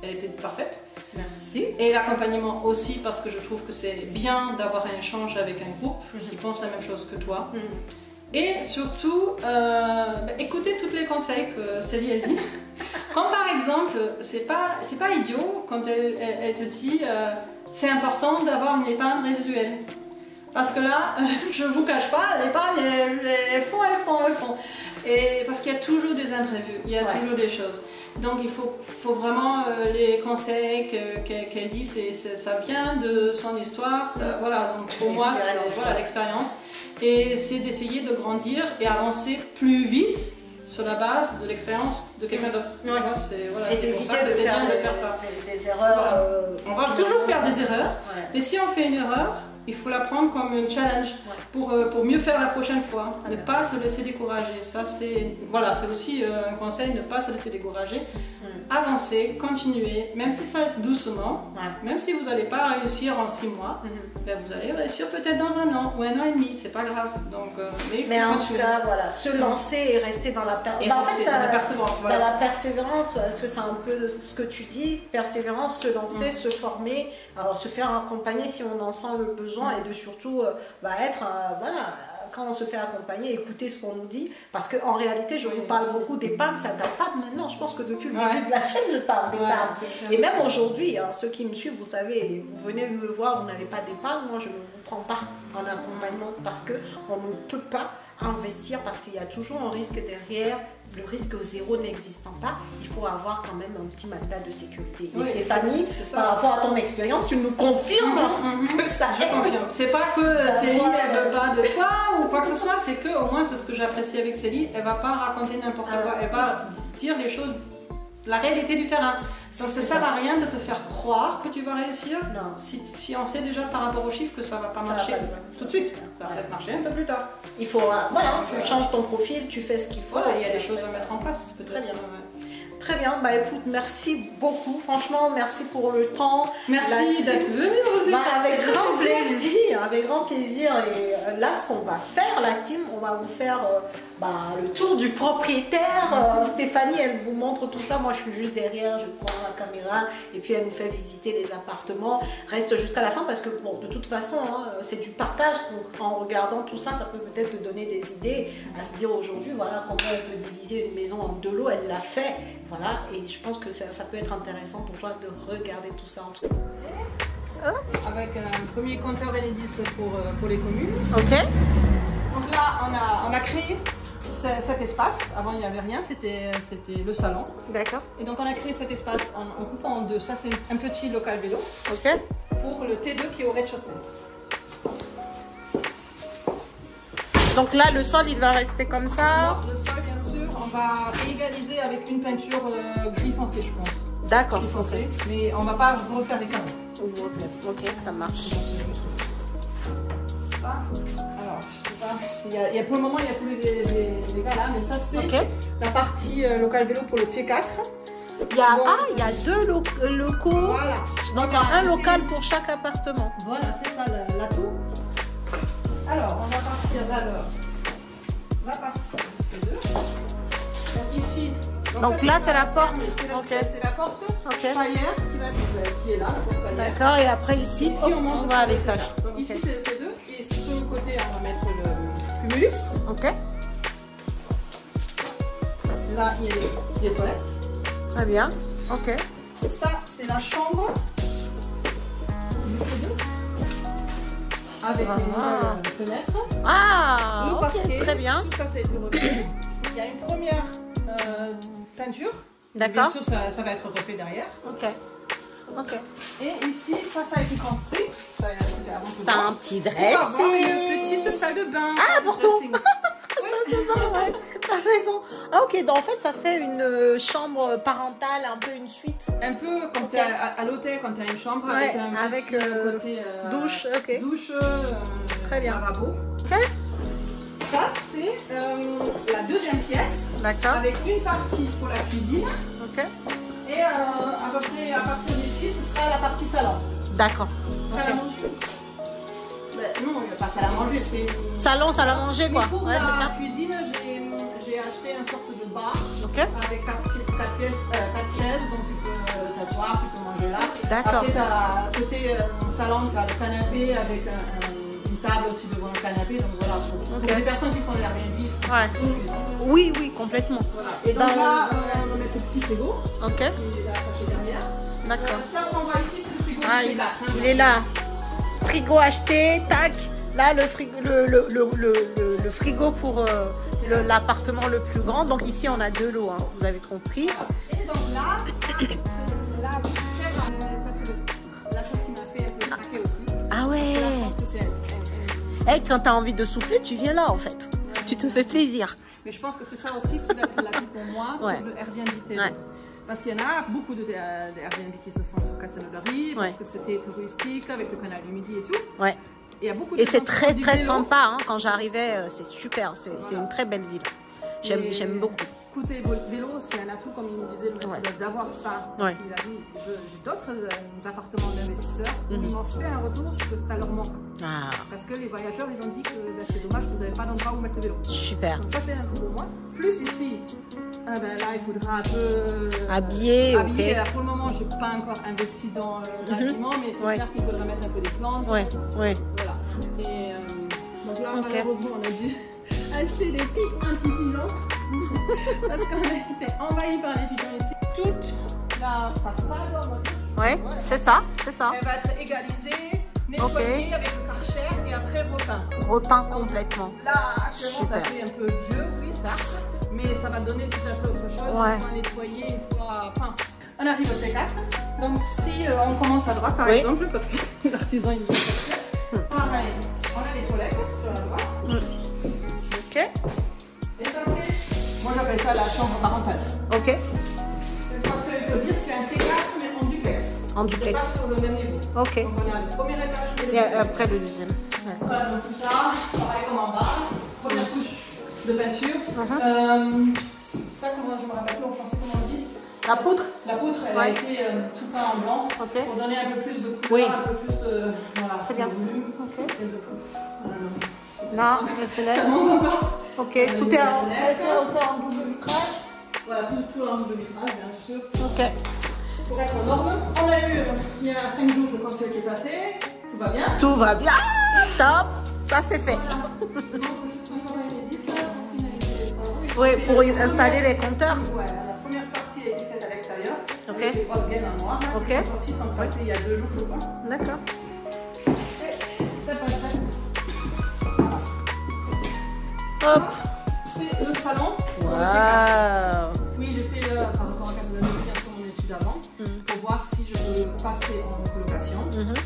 elle était parfaite. Merci. Et l'accompagnement aussi, parce que je trouve que c'est bien d'avoir un échange avec un groupe qui pense la même chose que toi. Et surtout, écoutez tous les conseils que Célie elle dit. Comme par exemple, c'est pas idiot quand elle te dit c'est important d'avoir une épargne résiduelle. Parce que là, je vous cache pas, l'épargne, elles font. Et parce qu'il y a toujours des imprévus, il y a toujours des choses. Donc il faut vraiment les conseils qu'elle dit, ça vient de son histoire. Voilà, donc pour moi, c'est l'expérience. Et c'est d'essayer de grandir et avancer plus vite sur la base de l'expérience de quelqu'un d'autre. Et d'éviter de faire des erreurs. On va toujours faire des erreurs, mais si on fait une erreur, il faut la prendre comme un challenge pour mieux faire la prochaine fois. Ne pas se laisser décourager. Ça, c'est aussi un conseil, ne pas se laisser décourager. Avancer, continuer, même si ça doucement, même si vous n'allez pas réussir en 6 mois, vous allez réussir peut-être dans 1 an ou 1 an et demi, c'est pas grave. Donc, mais en tout cas, voilà, se lancer et rester dans la persévérance. Dans la persévérance, parce que c'est un peu ce que tu dis, persévérance, se lancer, se former, alors, se faire accompagner si on en sent le besoin et de surtout être, quand on se fait accompagner, écouter ce qu'on nous dit, parce qu'en réalité, je vous parle beaucoup d'épargne, ça date pas de maintenant, je pense que depuis le début de la chaîne, je parle d'épargne. Et même aujourd'hui, ceux qui me suivent, vous savez, vous venez me voir, vous n'avez pas d'épargne, moi je ne vous prends pas en accompagnement, parce qu'on ne peut pas investir, parce qu'il y a toujours un risque derrière, le risque zéro n'existant pas, il faut avoir quand même un petit matelas de sécurité. Et Stéphanie, par rapport à ton expérience, tu nous confirmes que ça aide. C'est pas que Célie elle veut pas de toi ou quoi que ce soit, c'est que au moins c'est ce que j'apprécie avec Célie, elle va pas raconter n'importe quoi, elle va dire les choses, la réalité du terrain. Donc ça sert à rien de te faire croire que tu vas réussir si on sait déjà par rapport aux chiffres que ça va pas marcher tout de suite. Ça va peut-être marcher un peu plus tard. Il faut, tu changes ton profil, tu fais ce qu'il faut. Il y a des choses à mettre en place peut-être. Très bien. Très bien, écoute, merci beaucoup, franchement, merci pour le temps. Merci d'être venu aussi. Avec grand plaisir. Et là, ce qu'on va faire, la team, on va vous faire le tour du propriétaire. Stéphanie, elle vous montre tout ça. Moi, je suis juste derrière, je prends la caméra et puis elle nous fait visiter les appartements. Reste jusqu'à la fin parce que, de toute façon, c'est du partage. Donc, en regardant tout ça, ça peut peut-être te donner des idées à se dire aujourd'hui, voilà, comment on peut diviser une maison en 2 lots. Elle l'a fait. Voilà, et je pense que ça peut être intéressant pour toi de regarder tout ça entre avec un premier compteur Enedis pour les communes. Ok. Donc là, on a créé cet espace. Avant, il n'y avait rien, c'était le salon. D'accord. Et donc, on a créé cet espace en coupant en 2. Ça, c'est un petit local vélo. Ok. Pour le T2 qui est au rez-de-chaussée. Donc là, le sol, il va rester comme ça. Non, le sol, bien sûr, on va égaliser avec une peinture gris foncé, je pense. D'accord. Gris foncé, mais on ne va pas refaire les carreaux. Ok, ça marche. Ça, alors, je sais pas, pour le moment, il n'y a plus les gars là, mais ça, c'est la partie local vélo pour le T4. Il y a 2 locaux. Voilà. Donc, un local pour chaque appartement. Voilà, c'est ça l'atout. Alors, on va partir la partie T2. Donc ici. Donc là, c'est la porte. C'est la porte palière qui est là, la porte palière. D'accord, et après ici, on va à l'étage. Donc ici, c'est le T2. Et sur le côté, on va mettre le cumulus. Ok. Là, il y a les toilettes. Très bien. Ok. Ça, c'est la chambre du T2. avec les nouvelles fenêtres. Ah, Le ok, parquet, très bien. tout ça, ça a été refait. Il y a une première peinture. D'accord. Bien sûr, ça va être refait derrière. Ok. Ok. Et ici, ça a été construit. C'était avant tout C'est moi. un petit Pour avoir dressing. une petite salle de bain. Ah, pardon. Dressing. Salle de bain, ouais. T'as raison. Ah, ok, donc en fait, ça fait une chambre parentale, un peu une suite. Un peu comme Ok. tu à l'hôtel quand tu as une chambre Ouais, avec un avec, petit côté douche, ok. douche, Très bien. lavabo. Ok. Ça, c'est la deuxième pièce D'accord. avec une partie pour la cuisine. Ok. Et à peu près à partir d'ici, ce sera la partie salon. D'accord. Salle à manger. Non, il n'y a pas salle à manger, c'est. Salon, salle à manger, quoi. Mais pour Ouais, c'est la ça. cuisine, j'ai acheté une sorte de bar Ok. avec 4 chaises, donc tu peux t'asseoir, tu peux manger là. D'accord. Après, à côté salon, tu as le canapé avec une table aussi devant le canapé. Donc voilà, pour les personnes qui font de l'Airbnb, Ouais. Oui, oui, complètement. voilà. Et donc là, on va mettre le petit frigo. Ok. Il est là attaché derrière. D'accord. Ça, ce qu'on voit ici, c'est le frigo Ah, du T4, hein. il est là. Frigo acheté, tac. Là, le frigo, le frigo pour l'appartement le plus grand. Donc ici, on a 2 lots, hein, vous avez compris. Et donc là, ça c'est la chose qui m'a fait un peu craquer aussi. Ah ouais. Là, je pense que c'est Hey, quand tu as envie de souffler, tu viens là, en fait. Tu te fais plaisir. mais je pense que c'est ça aussi qui va être la vie pour moi, Ouais. pour le Airbnb TV. Ouais. Parce qu'il y en a beaucoup de Airbnb qui se font sur Castelnaudary, parce Ouais. que c'était touristique avec le canal du Midi et tout. Ouais. Et il y a beaucoup de Et gens c'est qui très, font du très vélo. sympa. Hein. Quand j'arrivais, c'est super. C'est une très belle ville. Et J'aime beaucoup. Côté vélo, c'est un atout, comme il me disait le maître Ouais. d'œuvre, d'avoir ça. Ouais. Il a dit, j'ai d'autres appartements d'investisseurs où Mhm. ils m'ont fait un retour que ça leur manque. Ah, Parce que les voyageurs, ils ont dit que c'est dommage que vous n'avez pas d'endroit où mettre le vélo. super. Donc ça, c'est un truc pour moi. Plus ici, là, il faudra un peu Habillé, habiller. ok. Là, pour le moment, je n'ai pas encore investi dans l'habillement, mais c'est Ouais. clair qu'il faudra mettre un peu des plantes. Ouais, ouais. Voilà. Et donc là, Ok. malheureusement, on a dû acheter des pics anti-pigeons parce qu'on a été envahi par les pigeons ici. Toute la façade, on va dire, Ouais, c'est ça, c'est ça. elle va être égalisée, nettoyée avec le karcher et après repeint. Repeint complètement. Là, actuellement, Super. ça fait un peu vieux, oui, ça, mais ça va donner tout à fait autre chose. Ouais. On va nettoyer une fois peint. On arrive au T4. Donc, si on commence à droite, par Oui. exemple, parce que l'artisan, il nous fait pareil, on a les toilettes sur la droite. Ok, Et ça, c'est, moi, j'appelle ça la chambre parentale. ok. Et parce qu'il faut dire, c'est un T4, mais en duplex. En C'est pas duplex. sur le même niveau. Ok. Donc, on a le premier étage et le Et deuxième. après le deuxième. D'accord. Voilà, donc tout ça, pareil comme en bas, première couche de peinture. Ça, comment je me rappelle plus en français, comment on dit? La poutre? La poutre, elle a Ouais. été tout peint en blanc Ok. pour donner un peu plus de couleur, Oui. un peu plus de, voilà, C'est bien. de volume. Ok. Et de- Là, les Ça fenêtres. manque encore. Ok, On a tout mis est la en, fenêtre. en double vitrage. Voilà, tout en double vitrage, bien sûr. Ok. Pour être en norme. On a eu, il y a 5 jours que quand tu as été passé, tout va bien. Tout va bien. Top. Ça, c'est fait. Voilà. Donc, juste encore les 10, là, pour finaliser les travaux. Oui, Et pour la installer première- les compteurs. Ouais, la première partie a été faite à l'extérieur. Ok. Avec les grosses gaines en noir. Ok. Qui sont sorties, sont passées il y a 2 jours, je crois. D'accord. Et step by step. Hop. C'est le salon. pour le T4. Waouh. Oui, j'ai fait par rapport à Castelnaudary, bien sûr, mon étude avant, pour voir si je peux passer en colocation.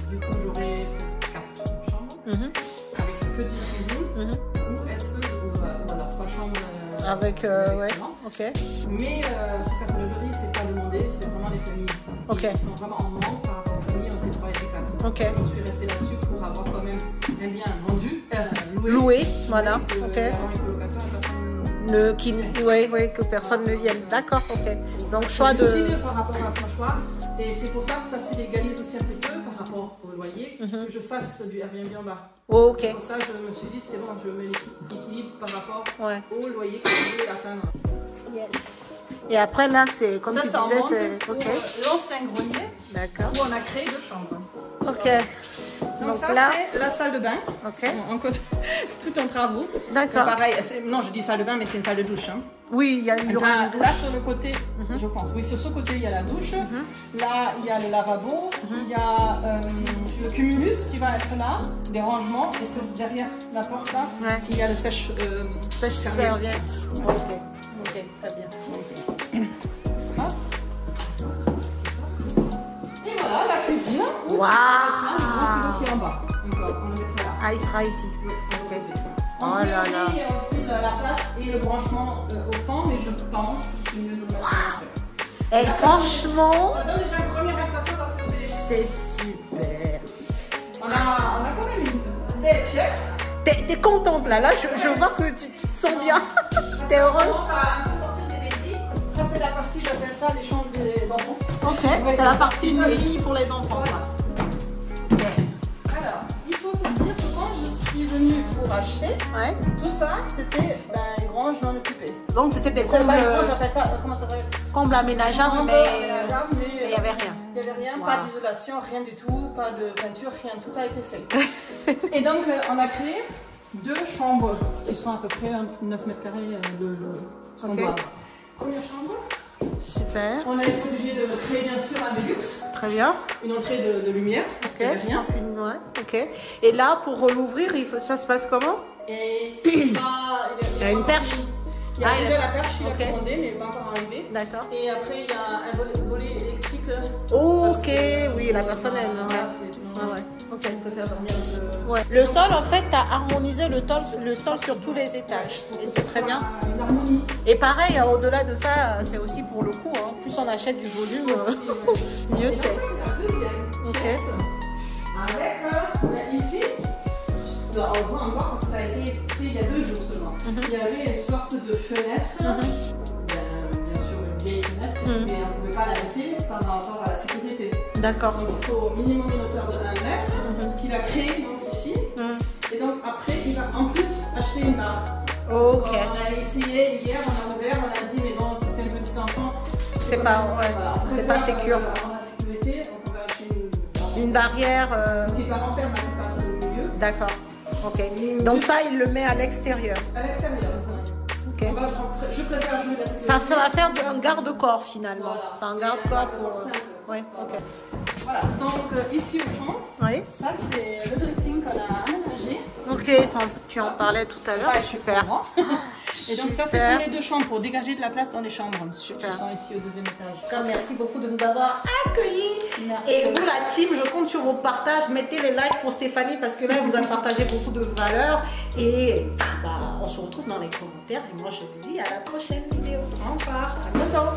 Du coup, j'aurai 4 chambres avec une petite cuisine. Ou est-ce que je ou alors 3 chambres Avec, ouais. excellent. Ok. Mais sur Castelnaudary, c'est pas demandé, c'est vraiment les familles. Ok. Ils sont vraiment en manque par rapport aux familles en T3 et T4. Ok. Je suis restée là-dessus pour avoir quand même un bien vendu, loué. Loué, voilà. Et que Ok. avoir une colocation, la personne Que personne ne vienne. D'accord, ok. Donc, choix Je de. décide par rapport à son choix. Et c'est pour ça que ça s'égalise aussi un petit peu par rapport au loyer, que je fasse du Airbnb en bas. Oh, ok. Pour ça, je me suis dit, c'est bon, je mets l'équilibre par rapport Ouais. au loyer que je veux atteindre. Yes. Et après, là, c'est comme Ça, tu ça disais, remonte c'est. pour Ok. l'ancien grenier D'accord. où on a créé 2 chambres. Ok. Donc ça, là, c'est la salle de bain. ok. Encore tout en travaux. D'accord. Pareil, non, je dis salle de bain, mais c'est une salle de douche. Hein. Oui, il y aura Là, une douche. là, sur le côté, je pense, oui, sur ce côté, il y a la douche. Là, il y a le lavabo. Il y a le cumulus qui va être là, des rangements. Et derrière la porte, là, Ouais. il y a le sèche... Sèche-serviette. Ok, ok, très bien. Hop. Et voilà, la cuisine. Waouh. Qui est en bas. Encore, on le mettra là. Ah, il sera ici. Ok. Oh En là là. il y a aussi la place et le branchement au fond, mais je pense que c'est mieux de le mettre en Et franchement, Ça donne déjà une première impression parce que c'est super. on a quand même une belle pièce. T'es contente là, je vois que tu te sens bien. T'es On heureuse. commence à un peu sortir des débris. Ça, c'est la partie, j'appelle ça les chambres des enfants. Ok, c'est la partie nuit pour les enfants. Voilà. Alors, il faut se dire que quand je suis venue pour acheter, Ouais. tout ça, c'était une grange non occupée. Donc c'était des C'est combles, pas une grange, j'appelle ça, comment ça s'appelle? combles aménageables, Comble mais aménageable, mais, il n'y avait rien. Il n'y avait rien, Wow. pas d'isolation, rien du tout, pas de peinture, rien, tout a été fait. Et donc, on a créé 2 chambres qui sont à peu près 9 mètres carrés de ce qu'on Ok. doit avoir. Première chambre, Super, on a été obligé de créer bien sûr un Velux, très bien. une entrée de lumière, parce qu'il n'y Ok. avait rien. Ouais, ok. Et là, pour l'ouvrir, ça se passe comment? Et il y a une perche. Il y a Ah, déjà la perche, il ok. a commandé, mais il n'est pas encore arrivé. D'accord. Et après, il y a un volet électrique. Ok, oui, la personne elle. Voilà, Ouais. sinon, Ah ouais. Ok. je préfère dormir un peu. Ouais. Le sol, en fait, tu as harmonisé le sol sur tous les étages. Et c'est très bien. Une harmonie. Et pareil, au-delà de ça, c'est aussi pour le coup. Hein. Plus on achète du volume, mieux c'est. La deuxième Ok. pièce, avec ici, on voit encore parce que ça a été fait il y a 2 jours seulement. Il y avait une sorte de fenêtre, bien sûr une vieille fenêtre, mais on ne pouvait pas la laisser par rapport à la sécurité. D'accord. Donc il faut au minimum une hauteur de 1 mètre, ce qu'il a créé donc ici. Et donc après, il va en plus acheter une barre. Ok. On a essayé hier, on a ouvert, on a dit mais bon, si c'est un petit enfant, C'est pas, ouais, on c'est pas préfère, sécure. En la sécurité, on va acheter Une barrière. qui va en faire ma passe au milieu. D'accord. Ok. Donc ça, il le met à l'extérieur. À l'extérieur. Ok. Je préfère jouer la sécurité. Ça va faire un garde-corps finalement. Voilà. C'est un garde-corps pour. Simple. Ouais. Ok. Voilà, donc ici au fond, Oui. ça c'est le dressing qu'on a aménagé. Ok. Tu en parlais tout à l'heure. Ouais, Super. grand. Et donc ça c'est Super. pour les 2 chambres, pour dégager de la place dans les chambres Super. qui sont ici au 2e étage. Merci beaucoup de nous avoir accueillis. Merci. Et vous, la team, je compte sur vos partages. Mettez les likes pour Stéphanie parce que là, elle vous a partagé beaucoup de valeurs. Et bah, on se retrouve dans les commentaires. Et moi, je vous dis à la prochaine vidéo. Au revoir, à bientôt.